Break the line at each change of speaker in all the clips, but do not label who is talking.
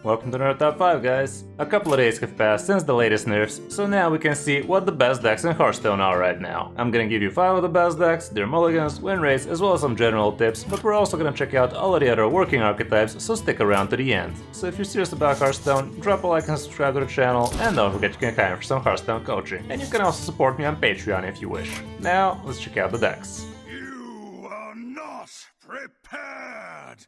Welcome to Nerd Top 5, guys. A couple of days have passed since the latest nerfs, so now we can see what the best decks in Hearthstone are right now. I'm gonna give you 5 of the best decks, their mulligans, win rates, as well as some general tips, but we're also gonna check out all of the other working archetypes, so stick around to the end. So if you're serious about Hearthstone, drop a like and subscribe to the channel, and don't forget you can hire for some Hearthstone coaching. And you can also support me on Patreon if you wish. Now, let's check out the decks.
You are not prepared!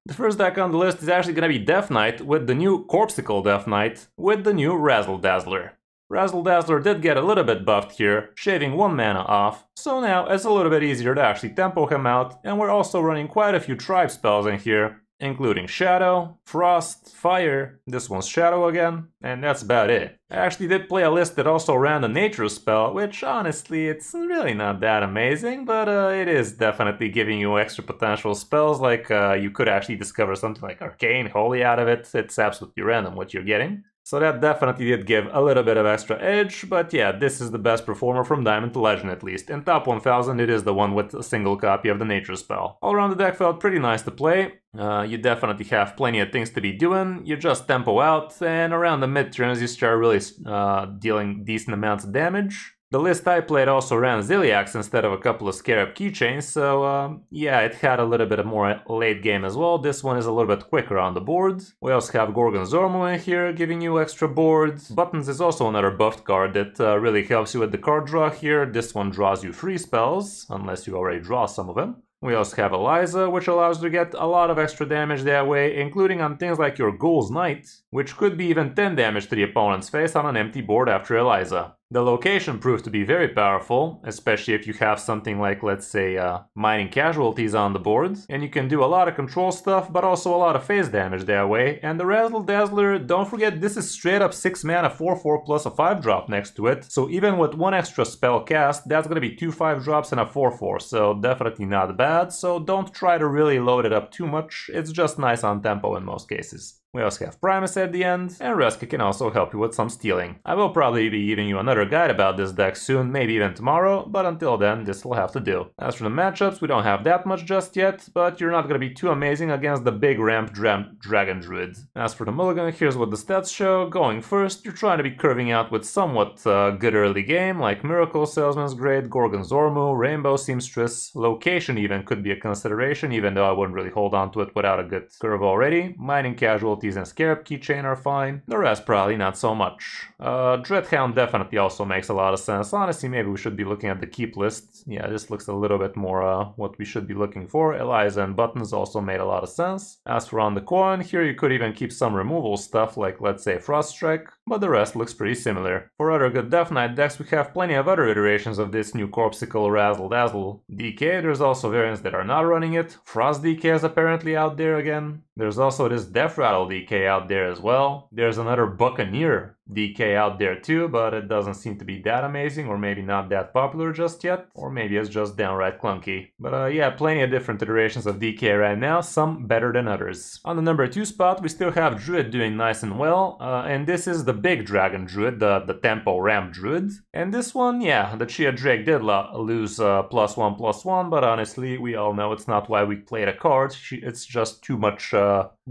The first deck on the list is actually gonna be Death Knight with the new Corpsicle Death Knight with the new Razzle Dazzler. Razzle Dazzler did get a little bit buffed here, shaving 1 mana off, so now it's a little bit easier to actually tempo him out, and we're also running quite a few tribe spells in here, including Shadow, Frost, Fire, this one's Shadow again, and that's about it. I actually did play a list that also ran the Nature spell, which honestly it's really not that amazing, but it is definitely giving you extra potential spells, like you could actually discover something like Arcane, Holy out of it. It's absolutely random what you're getting. So that definitely did give a little bit of extra edge, but yeah, this is the best performer from Diamond to Legend at least. In top 1000 it is the one with a single copy of the Nature spell. All around the deck felt pretty nice to play. You definitely have plenty of things to be doing, you just tempo out, and around the mid-turns you start really dealing decent amounts of damage. The list I played also ran Ziliax instead of a couple of Scarab keychains, so yeah, it had a little bit of more late game as well. This one is a little bit quicker on the board. We also have Gorgon Zormo in here, giving you extra boards. Buttons is also another buffed card that really helps you with the card draw here. This one draws you 3 spells, unless you already draw some of them. We also have Eliza, which allows you to get a lot of extra damage that way, including on things like your Ghoul's Knight, which could be even 10 damage to the opponent's face on an empty board after Eliza. The location proved to be very powerful, especially if you have something like, let's say, mining casualties on the board, and you can do a lot of control stuff, but also a lot of phase damage that way. And the Razzle Dazzler, don't forget, this is straight up 6 mana 4/4 plus a 5-drop next to it, so even with 1 extra spell cast, that's gonna be 2 5-drops and a 4/4, so definitely not bad, so don't try to really load it up too much, it's just nice on tempo in most cases. We also have Primus at the end, and Reska can also help you with some stealing. I will probably be giving you another guide about this deck soon, maybe even tomorrow, but until then, this will have to do. As for the matchups, we don't have that much just yet, but you're not gonna be too amazing against the big ramp Dragon Druid. As for the mulligan, here's what the stats show. Going first, you're trying to be curving out with somewhat good early game, like Miracle, Salesman's Grade, Gorgon Zormu, Rainbow Seamstress. Location even could be a consideration, even though I wouldn't really hold on to it without a good curve already. Mining Casualties and Scarab keychain are fine. The rest probably not so much. Dreadhound definitely also makes a lot of sense. Honestly, maybe we should be looking at the keep list. Yeah, this looks a little bit more what we should be looking for. Eliza and Buttons also made a lot of sense. As for on the coin, here you could even keep some removal stuff like, let's say, Frost Strike, but the rest looks pretty similar. For other good Death Knight decks, we have plenty of other iterations of this new Corpsicle Razzle Dazzle DK. There's also variants that are not running it. Frost DK is apparently out there again. There's also this Death Rattle DK out there as well. There's another Buccaneer DK out there too, but it doesn't seem to be that amazing, or maybe not that popular just yet, or maybe it's just downright clunky. But yeah, plenty of different iterations of DK right now, some better than others. On the number 2 spot, we still have Druid doing nice and well, and this is the big Dragon Druid, the Tempo Ramp Druid. And this one, yeah, the Chia Drake did lose +1/+1, but honestly, we all know it's not why we played a card, it's just too much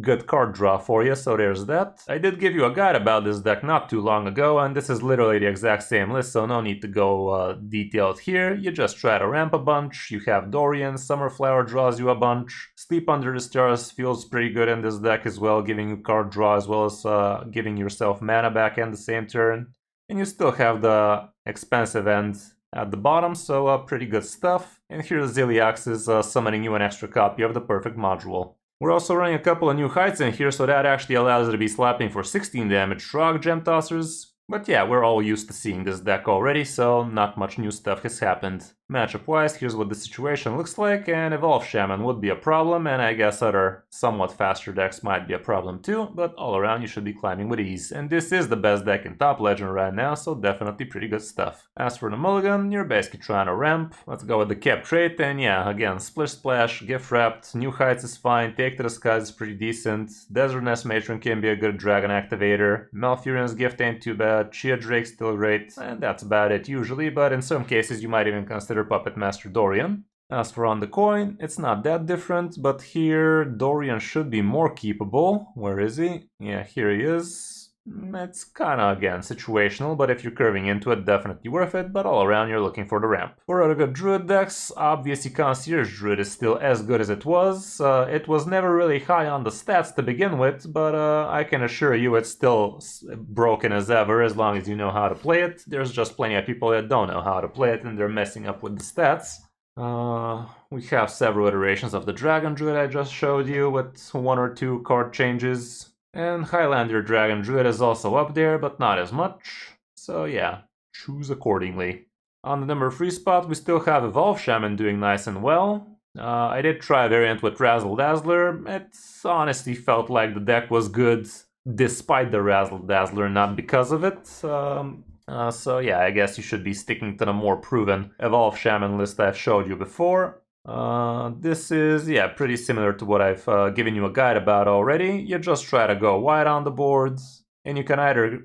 good card draw for you, so there's that. I did give you a guide about this deck not too long ago, and this is literally the exact same list, so no need to go detailed here. You just try to ramp a bunch, you have Dorian, Summerflower draws you a bunch, Sleep Under the Stars feels pretty good in this deck as well, giving you card draw as well as giving yourself mana back in the same turn. And you still have the expensive end at the bottom, so pretty good stuff. And here Ziliax is summoning you an extra copy of the Perfect Module. We're also running a couple of new heights in here, so that actually allows it to be slapping for 16 damage Shrog Gem Tossers. But yeah, we're all used to seeing this deck already, so not much new stuff has happened. Matchup-wise, here's what the situation looks like, and Evolve Shaman would be a problem, and I guess other somewhat faster decks might be a problem too, but all around you should be climbing with ease. And this is the best deck in Top Legend right now, so definitely pretty good stuff. As for the mulligan, you're basically trying to ramp. Let's go with the kept trait, and yeah, again, Splish Splash, Gift Wrapped, New Heights is fine, Take to the Skies is pretty decent, Desert Nest Matron can be a good dragon activator, Malfurion's Gift ain't too bad, Chia Drake's still great, and that's about it usually, but in some cases you might even consider Puppet Master Dorian. As for on the coin, it's not that different, but here Dorian should be more keepable. Where is he? Yeah, here he is. It's kinda, again, situational, but if you're curving into it, definitely worth it, but all around you're looking for the ramp. For other good Druid decks, obviously Concierge Druid is still as good as it was. It was never really high on the stats to begin with, but I can assure you it's still broken as ever as long as you know how to play it. There's just plenty of people that don't know how to play it and they're messing up with the stats. We have several iterations of the Dragon Druid I just showed you with 1 or 2 card changes. And Highlander Dragon Druid is also up there, but not as much. So yeah, choose accordingly. On the number 3 spot, we still have Evolve Shaman doing nice and well. I did try a variant with Razzle Dazzler. It honestly felt like the deck was good despite the Razzle Dazzler, not because of it. So yeah, I guess you should be sticking to the more proven Evolve Shaman list I've showed you before. This is, yeah, pretty similar to what I've given you a guide about already. You just try to go wide on the boards, and you can either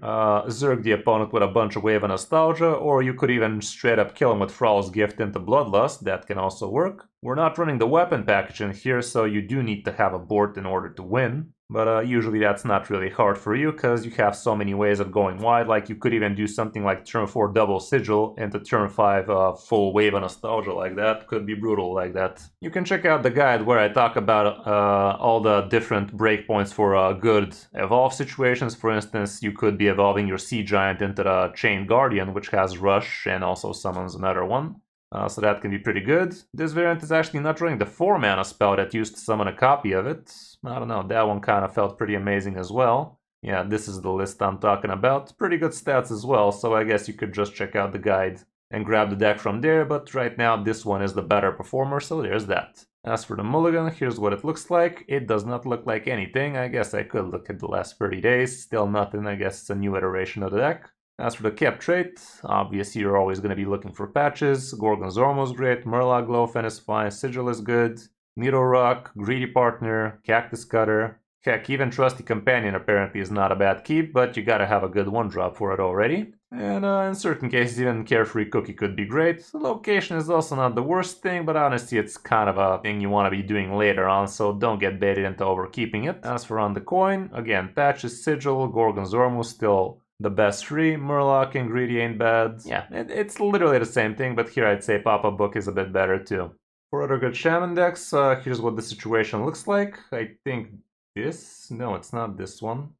Zerg the opponent with a bunch of Wave of Nostalgia, or you could even straight up kill him with Thrall's Gift into Bloodlust. That can also work. We're not running the weapon package in here, so you do need to have a board in order to win. But usually that's not really hard for you, because you have so many ways of going wide. Like, you could even do something like turn 4 double Sigil into turn 5 full Wave of Nostalgia like that. Could be brutal like that. You can check out the guide where I talk about all the different breakpoints for good evolve situations. For instance, you could be evolving your Sea Giant into the Chain Guardian, which has Rush and also summons another one. So that can be pretty good. This variant is actually not running the 4 mana spell that used to summon a copy of it. I don't know, that one kind of felt pretty amazing as well. Yeah, this is the list I'm talking about. Pretty good stats as well, so I guess you could just check out the guide and grab the deck from there, but right now this one is the better performer, so there's that. As for the mulligan, here's what it looks like. It does not look like anything. I guess I could look at the last 30 days. Still nothing. I guess it's a new iteration of the deck. As for the kept trait, obviously you're always going to be looking for patches. Gorgon's almost great, Murloc Glowfen is fine, Sigil is good, Needle Rock, Greedy Partner, Cactus Cutter. Heck, even Trusty Companion apparently is not a bad keep, but you gotta have a good 1-drop for it already. And in certain cases even Carefree Cookie could be great. The location is also not the worst thing, but honestly it's kind of a thing you want to be doing later on, so don't get baited into overkeeping it. As for on the coin, again, patches, Sigil, Gorgon's Ormus still the best 3, Murloc and Greedy ain't bad. Yeah, it's literally the same thing, but here I'd say Papa Book is a bit better too. For other good Shaman decks, here's what the situation looks like. I think this? No, it's not this one.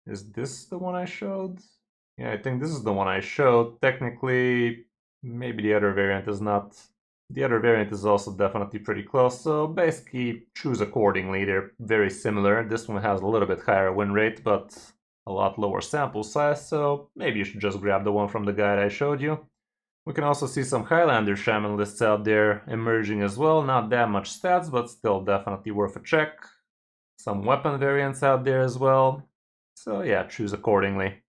Is this the one I showed? Yeah, I think this is the one I showed. Technically, maybe the other variant is not. The other variant is also definitely pretty close, so basically choose accordingly. They're very similar. This one has a little bit higher win rate, but a lot lower sample size, so maybe you should just grab the one from the guide I showed you. We can also see some Highlander Shaman lists out there emerging as well. Not that much stats, but still definitely worth a check. Some weapon variants out there as well. So yeah, choose accordingly.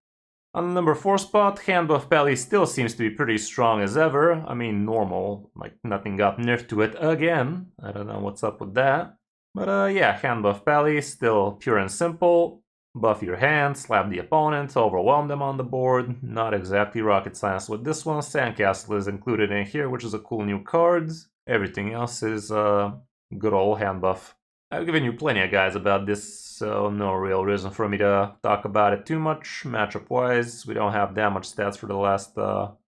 On the number 4 spot, Handbuff Pally still seems to be pretty strong as ever. I mean, normal, like nothing got nerfed to it again. I don't know what's up with that. But yeah, Handbuff Pally, still pure and simple. Buff your hand, slap the opponent, overwhelm them on the board. Not exactly rocket science with this one. Sandcastle is included in here, which is a cool new card. Everything else is good old hand buff. I've given you plenty of guides about this, so no real reason for me to talk about it too much. Matchup-wise, we don't have that much stats for the last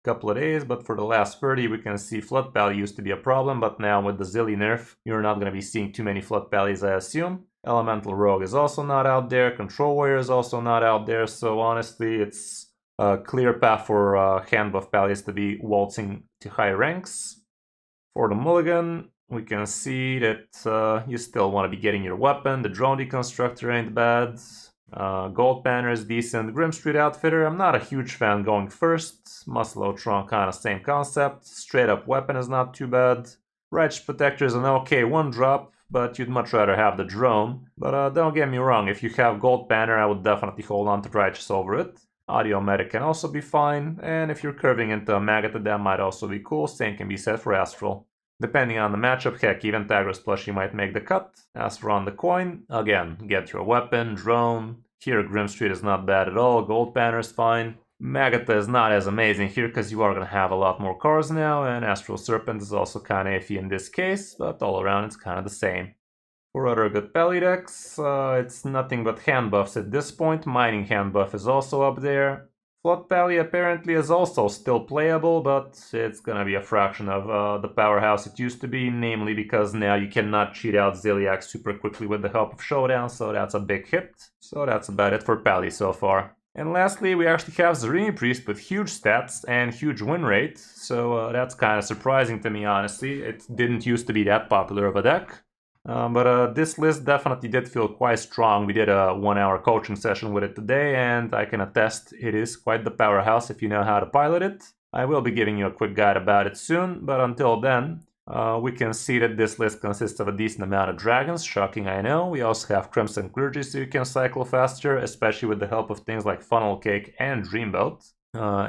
couple of days, but for the last 30 we can see Flood Pally used to be a problem, but now with the Zilly nerf, you're not going to be seeing too many Flood Pallies, I assume. Elemental Rogue is also not out there, Control Warrior is also not out there, so honestly it's a clear path for hand buff Pallies to be waltzing to high ranks. For the mulligan, we can see that you still want to be getting your weapon. The Drone Deconstructor ain't bad. Gold Banner is decent. Grim Street Outfitter, I'm not a huge fan going first. Muscle-O-Tron, kind of same concept. Straight up weapon is not too bad. Righteous Protector is an okay 1-drop, but you'd much rather have the drone. But don't get me wrong, if you have Gold Banner, I would definitely hold on to Righteous over it. Audio Medic can also be fine, and if you're curving into Magatha, that might also be cool. Same can be said for Astral. Depending on the matchup, heck, even Tigris Plushie might make the cut. As for on the coin, again, get your weapon, drone. Here, Grim Street is not bad at all, Gold Banner is fine. Magata is not as amazing here because you are going to have a lot more cards now, and Astral Serpent is also kind of iffy in this case, but all around it's kind of the same. For other good Pally decks, it's nothing but hand buffs at this point. Mining hand buff is also up there. Flood Pally apparently is also still playable, but it's gonna be a fraction of the powerhouse it used to be, namely because now you cannot cheat out Ziliax super quickly with the help of Showdown, so that's a big hit. So that's about it for Pally so far. And lastly, we actually have Zarimi Priest with huge stats and huge win rate, so that's kind of surprising to me, honestly. It didn't used to be that popular of a deck. But this list definitely did feel quite strong. We did a 1-hour coaching session with it today, and I can attest it is quite the powerhouse if you know how to pilot it. I will be giving you a quick guide about it soon, but until then, we can see that this list consists of a decent amount of dragons, shocking I know. We also have Crimson Clergy so you can cycle faster, especially with the help of things like Funnel Cake and Dreamboat.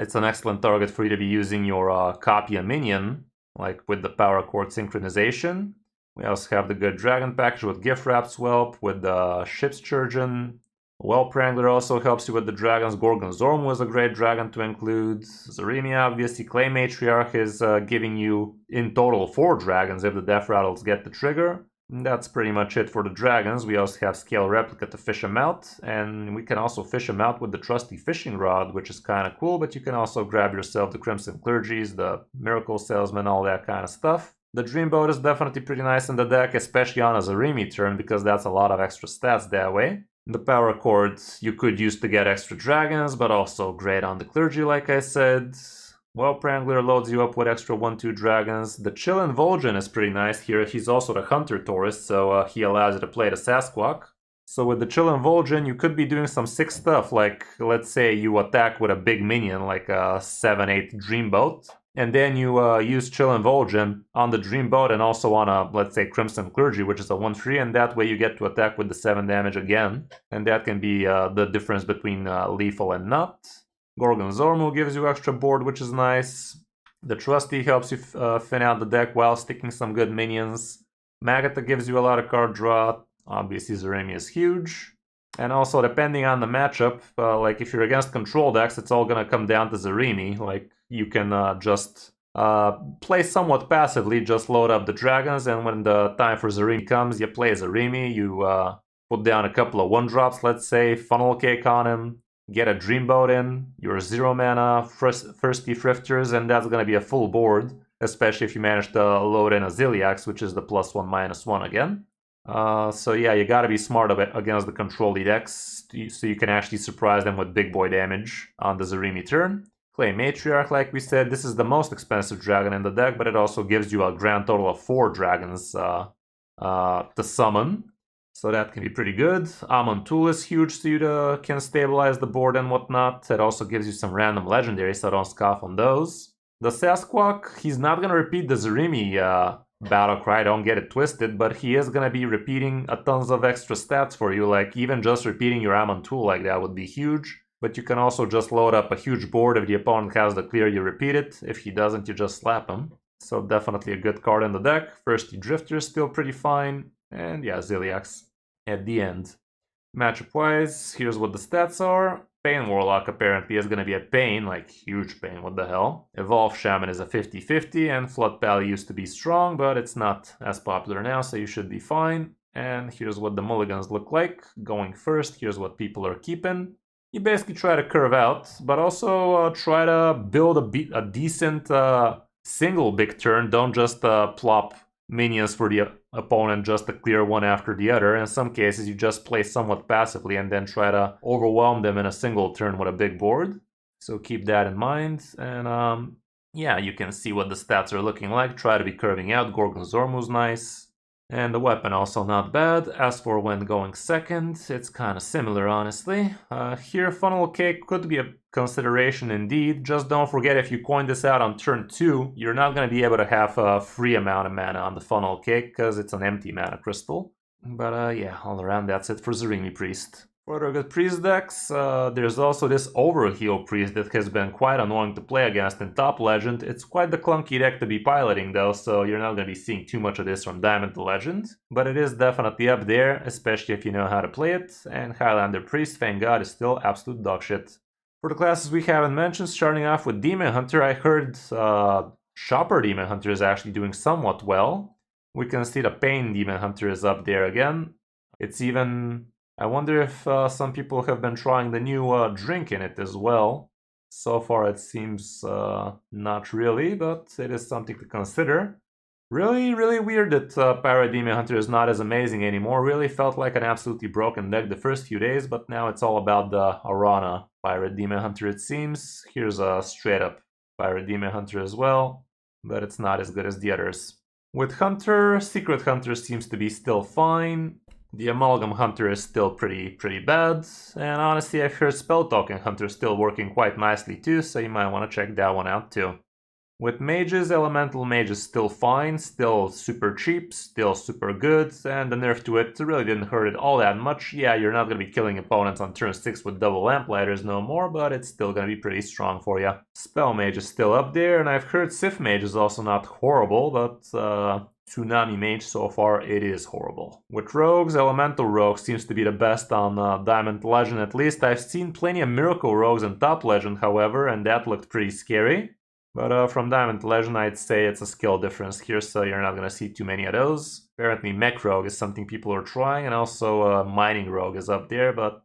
It's an excellent target for you to be using your copy a minion, like with the Power Chord synchronization. We also have the good dragon package with Gift Wrapped Whelp, with the Ship's Churgeon. Whelp Wrangler also helps you with the dragons. Gorgon Zorm was a great dragon to include. Zarimi, obviously. Clay Matriarch is giving you, in total, 4 dragons if the Death Rattles get the trigger. And that's pretty much it for the dragons. We also have Scale Replica to fish them out, and we can also fish them out with the trusty fishing rod, which is kind of cool, but you can also grab yourself the Crimson Clergies, the Miracle Salesman, all that kind of stuff. The Dreamboat is definitely pretty nice in the deck, especially on a Zarimi turn, because that's a lot of extra stats that way. The Power Chords you could use to get extra dragons, but also great on the Clergy, like I said. Whelp Wrangler loads you up with extra 1-2 dragons. The Chillin' Vol'jin is pretty nice here. He's also the Hunter Tourist, so he allows you to play the Sasquatch. So with the Chillin' Vol'jin, you could be doing some sick stuff, like let's say you attack with a big minion, like a 7-8 Dreamboat. And then you use Chillin' Vol'jin on the Dreamboat and also on a, let's say, Crimson Clergy, which is a 1-3, and that way you get to attack with the 7 damage again. And that can be the difference between lethal and not. Gorgon Zormu gives you extra board, which is nice. The Trusty helps you thin out the deck while sticking some good minions. Magata gives you a lot of card draw. Obviously, Zarimi is huge. And also, depending on the matchup, like if you're against control decks, it's all gonna come down to Zarimi. Like, you can just play somewhat passively, just load up the dragons, and when the time for Zarimi comes, you play Zarimi, you put down a couple of 1-drops, let's say, Funnel Cake on him, get a Dreamboat in, your 0 mana Thirsty Thrifters, and that's gonna be a full board, especially if you manage to load in a Ziliax, which is the +1/-1 again. So yeah, you gotta be smart against the control decks, so you can actually surprise them with big boy damage on the Zarimi turn. Clay Matriarch, like we said, this is the most expensive dragon in the deck, but it also gives you a grand total of 4 dragons to summon. So that can be pretty good. Amontoul is huge, so you can stabilize the board and whatnot. It also gives you some random legendaries, so don't scoff on those. The Sasquatch, he's not gonna repeat the Zarimi battle cry, don't get it twisted, but he is gonna be repeating a tons of extra stats for you, like even just repeating your Amontoul like that would be huge. But you can also just load up a huge board. If the opponent has the clear, you repeat it. If he doesn't, you just slap him. So definitely a good card in the deck. Thirsty Drifter is still pretty fine. And yeah, Ziliax at the end. Matchup-wise, here's what the stats are. Pain Warlock apparently is going to be a pain, like huge pain, what the hell. Evolve Shaman is a 50-50, and Flood Pally used to be strong, but it's not as popular now, so you should be fine. And here's what the mulligans look like. Going first, here's what people are keeping. You basically try to curve out, but also try to build a decent single big turn. Don't just plop minions for the opponent just to clear one after the other. In some cases, you just play somewhat passively and then try to overwhelm them in a single turn with a big board. So keep that in mind. And yeah, you can see what the stats are looking like. Try to be curving out. Gorgon Zormu's nice. And the weapon also not bad. As for when going second, it's kind of similar, honestly. Here, Funnel Cake could be a consideration indeed. Just don't forget, if you coin this out on turn 2, you're not going to be able to have a free amount of mana on the Funnel Cake, because it's an empty mana crystal. But yeah, all around that's it for Zarimi Priest. For other good priest decks, there's also this Overheal Priest that has been quite annoying to play against in Top Legend. It's quite the clunky deck to be piloting though, so you're not going to be seeing too much of this from Diamond to Legend. But it is definitely up there, especially if you know how to play it, and Highlander Priest, thank god, is still absolute dogshit. For the classes we haven't mentioned, starting off with Demon Hunter, I heard Shopper Demon Hunter is actually doing somewhat well. We can see the Pain Demon Hunter is up there again. It's even... I wonder if some people have been trying the new drink in it as well. So far it seems not really, but it is something to consider. Really weird that Pirate Demon Hunter is not as amazing anymore. Really felt like an absolutely broken deck the first few days, but now it's all about the Arana Pirate Demon Hunter it seems. Here's a straight up Pirate Demon Hunter as well, but it's not as good as the others. With Hunter, Secret Hunter seems to be still fine. The Amalgam Hunter is still pretty bad, and honestly I've heard Spell Token Hunter still working quite nicely too, so you might want to check that one out too. With mages, Elemental Mage is still fine, still super cheap, still super good, and the nerf to it really didn't hurt it all that much. Yeah, you're not going to be killing opponents on turn 6 with double Lamplighters no more, but it's still going to be pretty strong for you. Spell Mage is still up there, and I've heard Sith Mage is also not horrible, but Tsunami Mage so far, it is horrible. With Rogues, Elemental Rogue seems to be the best on Diamond Legend at least. I've seen plenty of Miracle Rogues on Top Legend, however, and that looked pretty scary. But from Diamond to Legend, I'd say it's a skill difference here, so you're not going to see too many of those. Apparently Mech Rogue is something people are trying, and also Mining Rogue is up there, but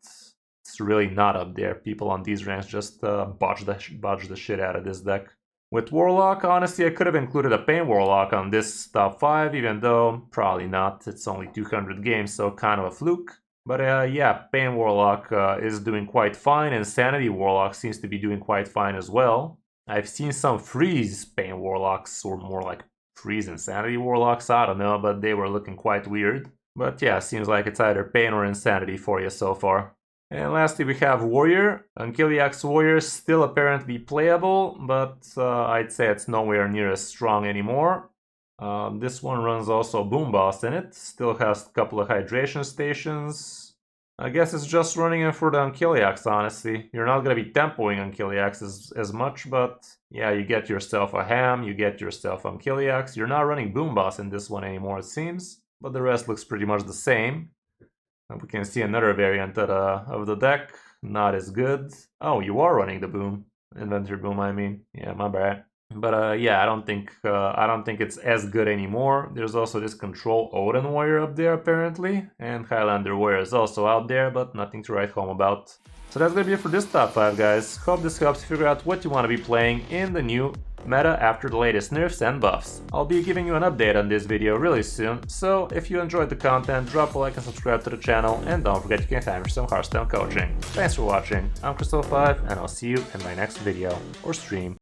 it's really not up there. People on these ranks just botch the shit out of this deck. With Warlock, honestly, I could have included a Pain Warlock on this top 5, even though probably not. It's only 200 games, so kind of a fluke. But yeah, Pain Warlock is doing quite fine, and Sanity Warlock seems to be doing quite fine as well. I've seen some Freeze Pain Warlocks, or more like Freeze Insanity Warlocks, I don't know, but they were looking quite weird. But yeah, seems like it's either Pain or Insanity for you so far. And lastly we have Warrior. Ankiliak's Warrior is still apparently playable, but I'd say it's nowhere near as strong anymore. This one runs also Boom Boss in it, still has a couple of hydration stations. I guess it's just running in for the Ankiliaks, honestly. You're not going to be tempoing Ankiliaks as much, but yeah, you get yourself a Ham, you get yourself Ankiliaks. You're not running Boom Boss in this one anymore, it seems, but the rest looks pretty much the same. And we can see another variant of the deck, not as good. Oh, you are running the Boom. Inventor Boom, I mean. Yeah, my bad. But yeah, I don't think it's as good anymore. There's also this Control Odin Warrior up there apparently, and Highlander Warrior is also out there, but nothing to write home about. So that's gonna be it for this top 5, guys. Hope this helps you figure out what you want to be playing in the new meta after the latest nerfs and buffs. I'll be giving you an update on this video really soon, so if you enjoyed the content, drop a like and subscribe to the channel, and don't forget you can time for some Hearthstone coaching. Thanks for watching, I'm Kris05, and I'll see you in my next video or stream.